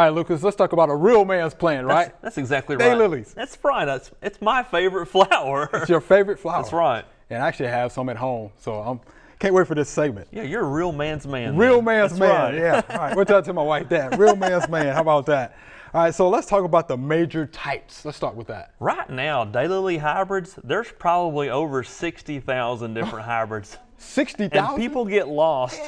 All right, Lucas, let's talk about a real man's plant, right? That's exactly right. Daylilies. That's right. It's my favorite flower. It's your favorite flower. That's right. And I actually have some at home, so I can't wait for this segment. Yeah, you're a real man's man. Real man's man, right. yeah. All right, we'll tell to my wife that. Real man's man, how about that? All right, so let's talk about the major types. Let's start with that. Right now, Daylily Hybrids, there's probably over 60,000 different hybrids. 60,000? And people get lost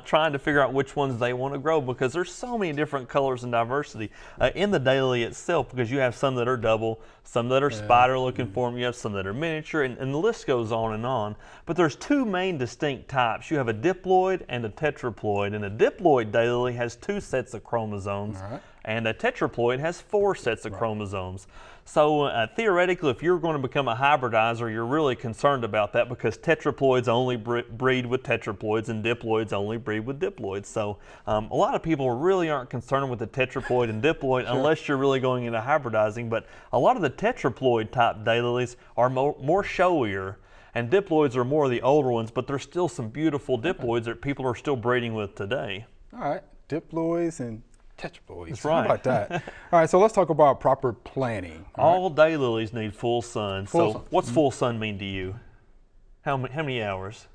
trying to figure out which ones they want to grow because there's so many different colors and diversity in the daylily itself, because you have some that are double, some that are spider looking form, you have some that are miniature, and the list goes on and on. But there's two main distinct types. You have a diploid and a tetraploid, and a diploid daylily has 2 sets of chromosomes. All right. And a tetraploid has 4 sets of chromosomes. So theoretically, if you're going to become a hybridizer, you're really concerned about that, because tetraploids only breed with tetraploids and diploids only breed with diploids. So a lot of people really aren't concerned with the tetraploid and diploid unless you're really going into hybridizing. But a lot of the tetraploid type daylilies are more showier, and diploids are more of the older ones, but there's still some beautiful diploids that people are still breeding with today. All right, diploids and tetraploids. That's right. How about that? All right, so let's talk about proper planting. All daylilies need full sun. Full sun. What's full sun mean to you? How many hours?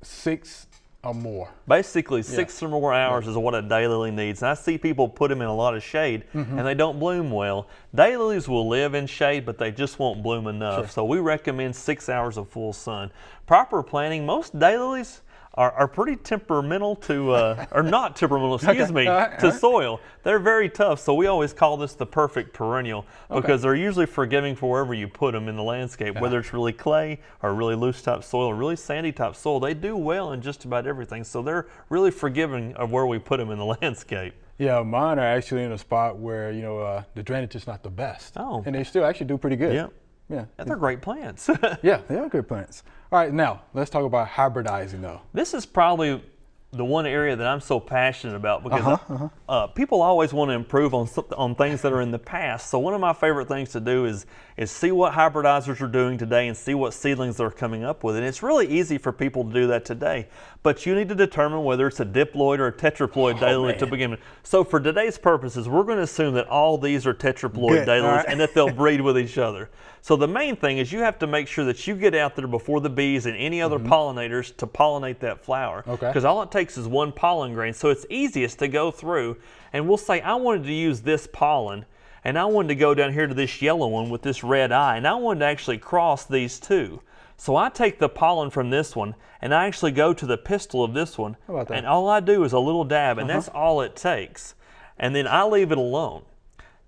6 or more. Basically, 6 or more hours is what a daylily needs. And I see people put them in a lot of shade, and they don't bloom well. Daylilies will live in shade, but they just won't bloom enough. So we recommend 6 hours of full sun. Proper planting, most daylilies are pretty temperamental to, or not temperamental, excuse me, to soil. They're very tough, so we always call this the perfect perennial, because they're usually forgiving for wherever you put them in the landscape, whether it's really clay or really loose type soil or really sandy type soil. They do well in just about everything, so they're really forgiving of where we put them in the landscape. Yeah, mine are actually in a spot where, the drainage is not the best. Oh. And they still actually do pretty good. Yeah. Yeah. They're great plants. Yeah, they are good plants. All right, now let's talk about hybridizing though. This is probably the one area that I'm so passionate about, because people always want to improve on things that are in the past. So one of my favorite things to do is see what hybridizers are doing today and see what seedlings they're coming up with. And it's really easy for people to do that today. But you need to determine whether it's a diploid or a tetraploid daylily to begin with. So for today's purposes, we're going to assume that all these are tetraploid daylilies and that they'll breed with each other. So the main thing is you have to make sure that you get out there before the bees and any other pollinators to pollinate that flower. Because all it takes is one pollen grain. So it's easiest to go through, and we'll say, I wanted to use this pollen, and I wanted to go down here to this yellow one with this red eye, and I wanted to actually cross these two. So I take the pollen from this one, and I actually go to the pistil of this one, and all I do is a little dab, and that's all it takes. And then I leave it alone.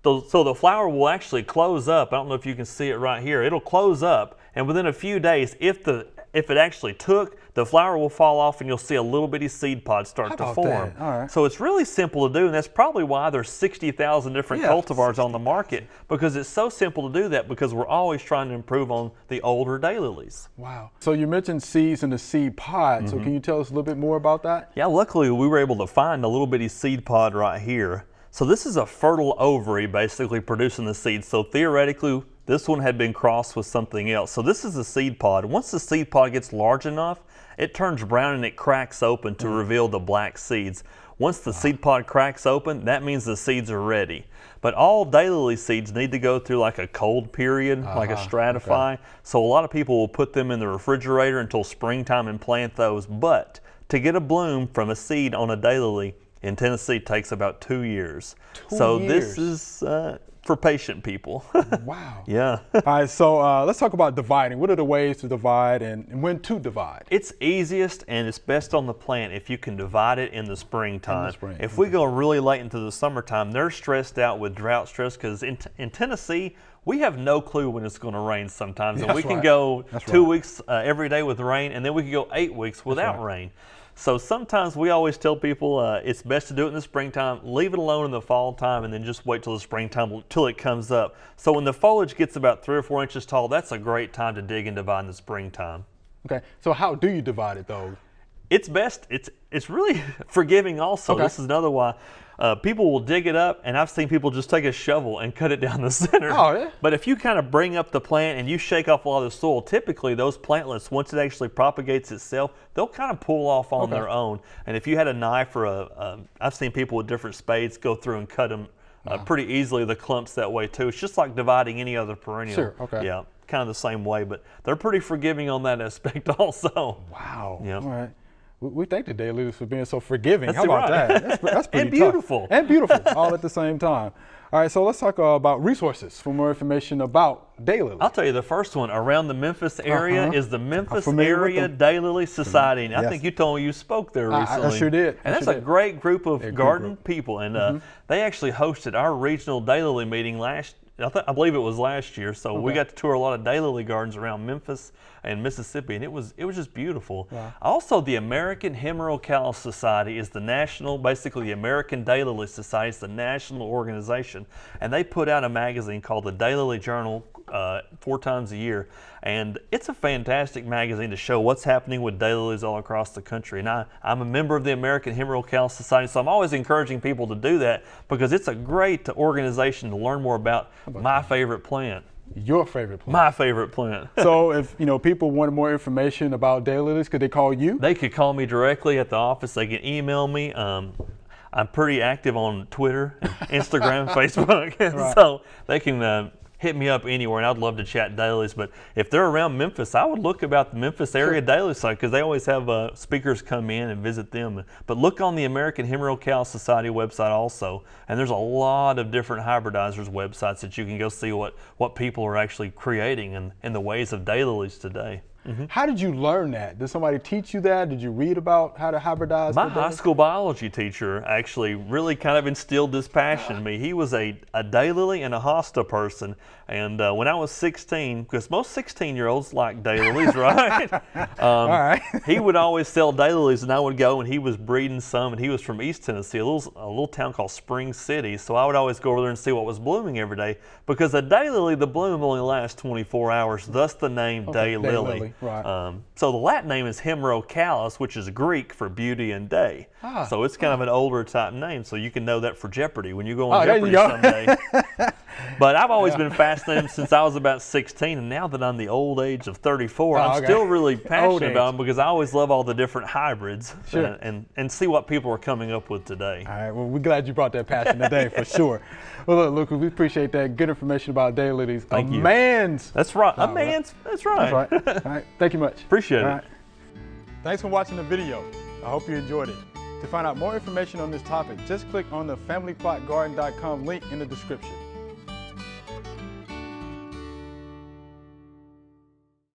So the flower will actually close up. I don't know if you can see it right here. It'll close up, and within a few days, if it actually took, the flower will fall off, and you'll see a little bitty seed pod start to form. All right. So it's really simple to do, and that's probably why there's 60,000 different cultivars on the market, because it's so simple to do that, because we're always trying to improve on the older daylilies. Wow. So you mentioned seeds in the seed pod. So can you tell us a little bit more about that? Yeah, luckily we were able to find a little bitty seed pod right here. So this is a fertile ovary basically producing the seeds. So theoretically, this one had been crossed with something else. So this is a seed pod. Once the seed pod gets large enough, it turns brown and it cracks open to reveal the black seeds. Once the seed pod cracks open, that means the seeds are ready. But all daylily seeds need to go through like a cold period, like a stratify. So a lot of people will put them in the refrigerator until springtime and plant those. But to get a bloom from a seed on a daylily in Tennessee takes about 2 years. So this is for patient people. Wow. Yeah. All right, so let's talk about dividing. What are the ways to divide and when to divide? It's easiest and it's best on the plant if you can divide it in the springtime. In the spring. If we go really late into the summertime, they're stressed out with drought stress, because in Tennessee, we have no clue when it's going to rain sometimes. And we can go 2 weeks every day with rain, and then we can go 8 weeks without rain. So sometimes we always tell people it's best to do it in the springtime, leave it alone in the fall time, and then just wait till the springtime till it comes up. So when the foliage gets about 3 or 4 inches tall, that's a great time to dig and divide in the springtime. Okay, so how do you divide it though? it's best. It's really forgiving also. Okay. This is another why. People will dig it up, and I've seen people just take a shovel and cut it down the center. Oh, yeah? But if you kind of bring up the plant and you shake off a lot of the soil, typically those plantlets, once it actually propagates itself, they'll kind of pull off on their own. And if you had a knife or I've seen people with different spades go through and cut them pretty easily, the clumps that way too. It's just like dividing any other perennial. Sure, okay. Yeah, kind of the same way, but they're pretty forgiving on that aspect also. Wow. Yeah. All right. We thank the Daylilies for being so forgiving. That's How about right. that? That's pretty And beautiful. tough. And beautiful, all at the same time. All right, so let's talk about resources for more information about Daylily. I'll tell you, the first one around the Memphis area is the Memphis familiar with Area them. Daylily Society. And I Yes. think you told me you spoke there recently. I sure did. And I that's sure a did. great group of great garden group. people. And they actually hosted our regional Daylily meeting I believe it was last year. So we got to tour a lot of Daylily gardens around Memphis and Mississippi, and it was just beautiful. Wow. Also, the American Hemerocallis Society is the national, basically the American Daylily Society. It's the national organization, and they put out a magazine called the Daylily Journal 4 times a year, and it's a fantastic magazine to show what's happening with daylilies all across the country. And I'm a member of the American Hemerocallis Society, so I'm always encouraging people to do that because it's a great organization to learn more about my favorite plant. Your favorite plant. My favorite plant. So if people wanted more information about Daylilies, could they call you? They could call me directly at the office. They can email me. I'm pretty active on Twitter, Instagram, Facebook, so they can hit me up anywhere, and I'd love to chat dailies. But if they're around Memphis, I would look about the Memphis area daily site because they always have speakers come in and visit them. But look on the American Hemerocallis Society website also, and there's a lot of different hybridizers websites that you can go see what people are actually creating and the ways of daylilies today. How did you learn that? Did somebody teach you that? Did you read about how to hybridize? My the high school biology teacher actually really kind of instilled this passion in me. He was a daylily and a hosta person, and when I was 16, because most 16-year-olds like daylilies, right? All right. He would always sell daylilies, and I would go, and he was breeding some, and he was from East Tennessee, a little town called Spring City. So I would always go over there and see what was blooming every day, because a daylily, the bloom only lasts 24 hours, thus the name daylily. Right. So the Latin name is Hemerocallis, which is Greek for beauty and day. So it's kind of an older type name, so you can know that for Jeopardy when you go on Jeopardy someday. But I've always been fascinated since I was about 16, and now that I'm the old age of 34, I'm still really passionate about them because I always love all the different hybrids and see what people are coming up with today. All right, well, we're glad you brought that passion today for sure. Well, look, Lucas, we appreciate that. Good information about daylilies. Thank you. That's right. That's right. All right. Thank you much. Appreciate it. All right. Thanks for watching the video. I hope you enjoyed it. To find out more information on this topic, just click on the familyplotgarden.com link in the description.